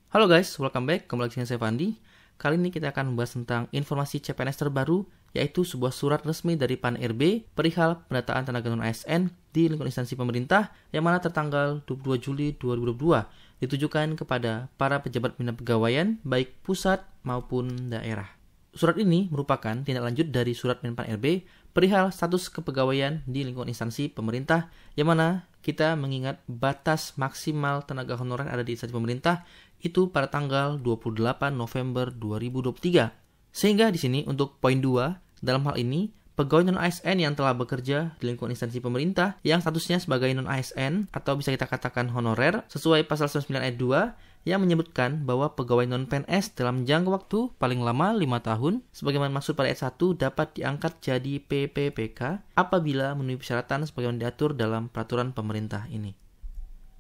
Halo guys, welcome back. Kembali lagi dengan saya Fandi. Kali ini kita akan membahas tentang informasi CPNS terbaru, yaitu sebuah surat resmi dari PAN-RB perihal pendataan tenaga non-ASN di lingkungan instansi pemerintah yang mana tertanggal 22 Juli 2022 ditujukan kepada para pejabat pembina pegawaian baik pusat maupun daerah. Surat ini merupakan tindak lanjut dari surat PAN-RB perihal status kepegawaian di lingkungan instansi pemerintah yang mana kita mengingat batas maksimal tenaga honorer ada di instansi pemerintah itu pada tanggal 28 November 2023. Sehingga di sini untuk poin 2, dalam hal ini pegawai non-ASN yang telah bekerja di lingkungan instansi pemerintah yang statusnya sebagai non-ASN atau bisa kita katakan honorer sesuai pasal 99 ayat 2 yang menyebutkan bahwa pegawai non-PNS dalam jangka waktu paling lama 5 tahun sebagaimana maksud pada ayat 1 dapat diangkat jadi PPPK apabila memenuhi persyaratan sebagaimana diatur dalam peraturan pemerintah ini.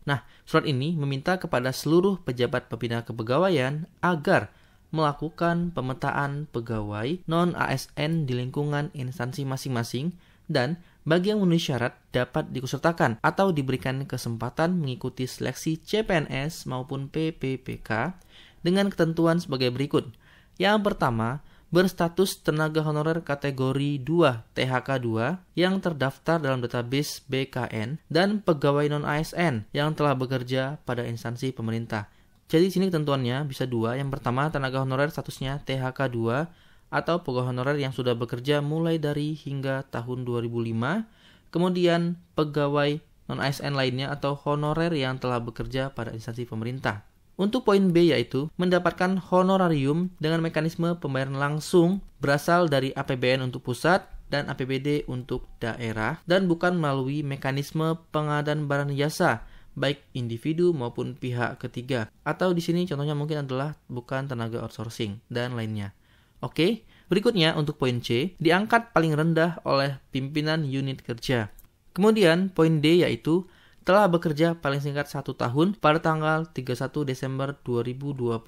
Nah, surat ini meminta kepada seluruh pejabat pembina kepegawaian agar melakukan pemetaan pegawai non-ASN di lingkungan instansi masing-masing dan bagi yang memenuhi syarat dapat diikutsertakan atau diberikan kesempatan mengikuti seleksi CPNS maupun PPPK dengan ketentuan sebagai berikut. Yang pertama, berstatus tenaga honorer kategori 2 THK2 yang terdaftar dalam database BKN dan pegawai non-ASN yang telah bekerja pada instansi pemerintah. Jadi sini ketentuannya bisa dua. Yang pertama, tenaga honorer statusnya THK2 atau pegawai honorer yang sudah bekerja mulai dari hingga tahun 2005. Kemudian pegawai non-ASN lainnya atau honorer yang telah bekerja pada instansi pemerintah. Untuk poin B yaitu mendapatkan honorarium dengan mekanisme pembayaran langsung berasal dari APBN untuk pusat dan APBD untuk daerah dan bukan melalui mekanisme pengadaan barang jasa baik individu maupun pihak ketiga. Atau di sini contohnya mungkin adalah bukan tenaga outsourcing dan lainnya. Oke, berikutnya untuk poin C, diangkat paling rendah oleh pimpinan unit kerja. Kemudian poin D yaitu telah bekerja paling singkat 1 tahun pada tanggal 31 Desember 2021.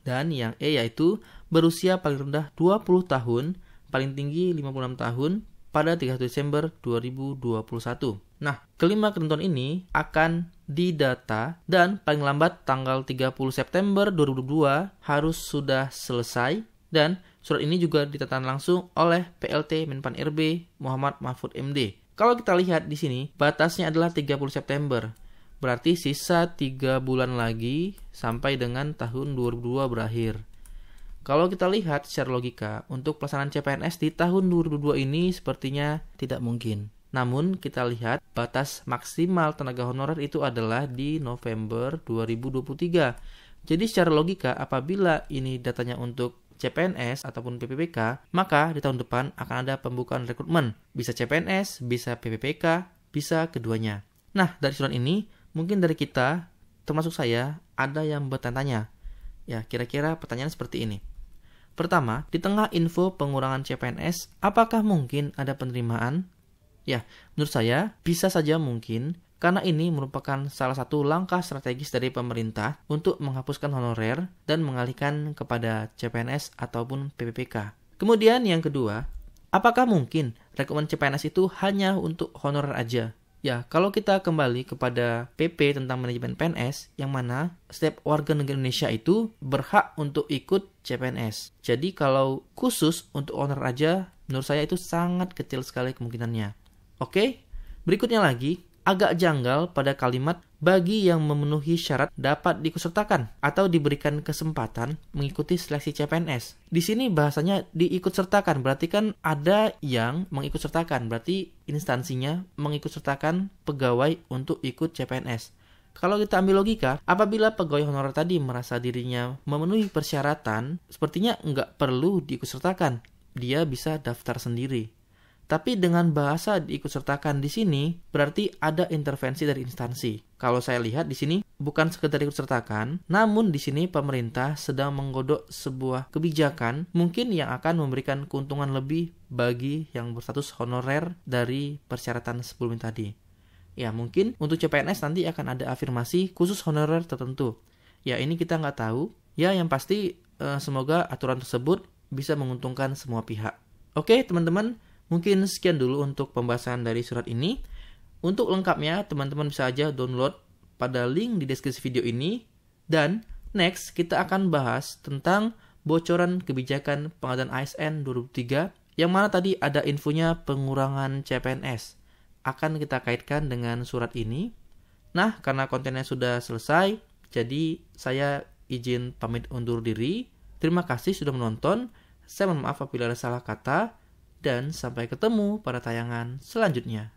Dan yang E yaitu berusia paling rendah 20 tahun, paling tinggi 56 tahun pada 31 Desember 2021. Nah, kelima ketentuan ini akan didata dan paling lambat tanggal 30 September 2022 harus sudah selesai dan surat ini juga ditatan langsung oleh PLT Menpan-RB Muhammad Mahfud MD. Kalau kita lihat di sini, batasnya adalah 30 September. Berarti sisa 3 bulan lagi sampai dengan tahun 2022 berakhir. Kalau kita lihat secara logika, untuk pelaksanaan CPNS di tahun 2022 ini sepertinya tidak mungkin. Namun kita lihat batas maksimal tenaga honorer itu adalah di November 2023. Jadi secara logika apabila ini datanya untuk CPNS ataupun PPPK, maka di tahun depan akan ada pembukaan rekrutmen. Bisa CPNS, bisa PPPK, bisa keduanya. Nah, dari surat ini, mungkin dari kita, termasuk saya, ada yang bertanya-tanya. Ya, kira-kira pertanyaan seperti ini. Pertama, di tengah info pengurangan CPNS, apakah mungkin ada penerimaan? Ya, menurut saya, bisa saja mungkin, karena ini merupakan salah satu langkah strategis dari pemerintah untuk menghapuskan honorer dan mengalihkan kepada CPNS ataupun PPPK. Kemudian yang kedua, apakah mungkin rekrutmen CPNS itu hanya untuk honorer aja? Ya, kalau kita kembali kepada PP tentang manajemen PNS, yang mana setiap warga negara Indonesia itu berhak untuk ikut CPNS. Jadi kalau khusus untuk honorer aja, menurut saya itu sangat kecil sekali kemungkinannya. Oke, berikutnya lagi, agak janggal pada kalimat bagi yang memenuhi syarat dapat diikutsertakan atau diberikan kesempatan mengikuti seleksi CPNS. Di sini bahasanya diikutsertakan, berarti kan ada yang mengikutsertakan, berarti instansinya mengikutsertakan pegawai untuk ikut CPNS. Kalau kita ambil logika, apabila pegawai honorer tadi merasa dirinya memenuhi persyaratan, sepertinya nggak perlu diikutsertakan, dia bisa daftar sendiri. Tapi dengan bahasa diikutsertakan di sini berarti ada intervensi dari instansi. Kalau saya lihat di sini bukan sekedar ikutsertakan, namun di sini pemerintah sedang menggodok sebuah kebijakan mungkin yang akan memberikan keuntungan lebih bagi yang berstatus honorer dari persyaratan sebelumnya tadi. Ya mungkin untuk CPNS nanti akan ada afirmasi khusus honorer tertentu. Ya ini kita nggak tahu. Ya yang pasti semoga aturan tersebut bisa menguntungkan semua pihak. Oke teman-teman. Mungkin sekian dulu untuk pembahasan dari surat ini. Untuk lengkapnya, teman-teman bisa aja download pada link di deskripsi video ini. Dan Next, kita akan bahas tentang bocoran kebijakan pengadaan ASN 2003 yang mana tadi ada infonya pengurangan CPNS. Akan kita kaitkan dengan surat ini. Nah, karena kontennya sudah selesai, jadi saya izin pamit undur diri. Terima kasih sudah menonton. Saya mohon maaf apabila ada salah kata. Dan sampai ketemu pada tayangan selanjutnya.